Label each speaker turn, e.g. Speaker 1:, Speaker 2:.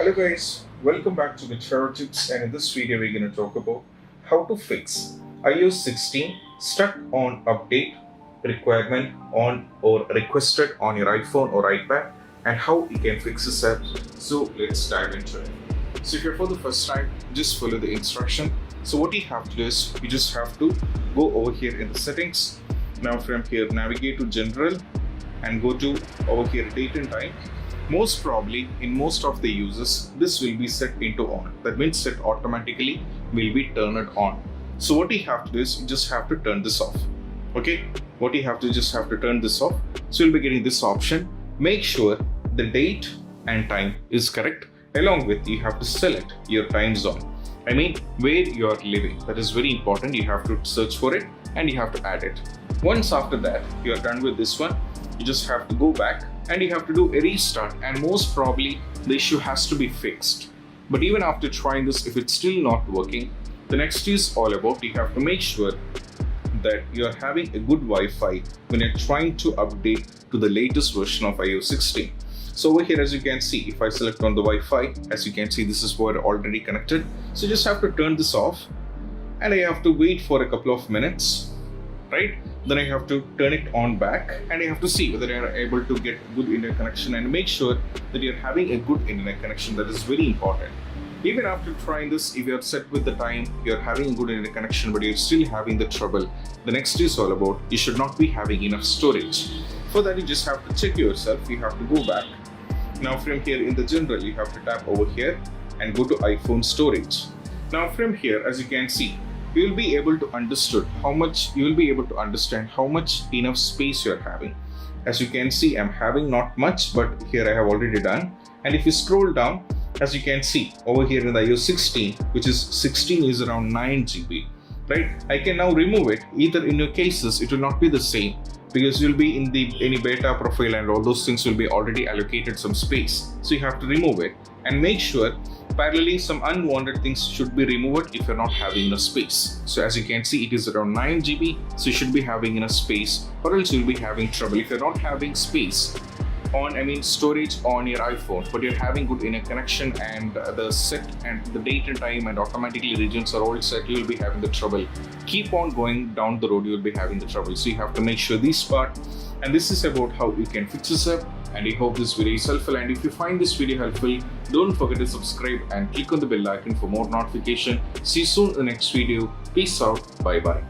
Speaker 1: Hello guys, welcome back to the Terror Tips, and in this video we're going to talk about how to fix iOS 16 stuck on update requirement on or requested on your iPhone or iPad, and how you can fix this up. So let's dive into it. So if you're for the first time, just follow the instruction. So what you have to do is you just have to go over here in the settings. Now from here navigate to general and go to over here date and time. Most probably in most of the users this will be set into on. That means it automatically will be turned on. So what you have to do is you just have to turn this off. Okay, what you have to turn this off. So you'll be getting this option. Make sure the date and time is correct. Along with you have to select your time zone. I mean where you are living. That is very important. You have to search for it and you have to add it. Once after that you are done with this one, you just have to go back and you have to do a restart, and most probably the issue has to be fixed. But even after trying this, if it's still not working, the next is all about you have to make sure that you're having a good Wi-Fi when you're trying to update to the latest version of iOS 16. So over here, as you can see, if I select on the Wi-Fi, as you can see, this is where already connected. So you just have to turn this off and I have to wait for a couple of minutes, right? Then I have to turn it on back and I have to see whether I are able to get good internet connection, and make sure that you're having a good internet connection. That is very important. Even after trying this, if you're set with the time, you're having a good internet connection, but you're still having the trouble, the next is all about you should not be having enough storage. For that, you just have to check yourself. You have to go back. Now from here in the general, you have to tap over here and go to iPhone storage. Now from here, as you can see, you will be able to understand how much enough space you're having. As you can see, I'm having not much, but here I have already done. And if you scroll down, as you can see over here in the iOS 16, which is 16 is around 9 GB, right? I can now remove it. Either in your cases, it will not be the same, because you'll be in any beta profile and all those things will be already allocated some space. So you have to remove it and make sure parallelly some unwanted things should be removed if you're not having enough space. So as you can see, it is around 9 GB, so you should be having enough space, or else you'll be having trouble if you're not having space on, storage on your iPhone, but you're having good internet connection and the set and the date and time and automatically regions are all set, you'll be having the trouble. Keep on going down the road, you'll be having the trouble. So you have to make sure this part, and this is about how you can fix this up. And I hope this video is helpful, and if you find this video helpful, don't forget to subscribe and click on the bell icon for more notification. See you soon in the next video. Peace out. Bye bye.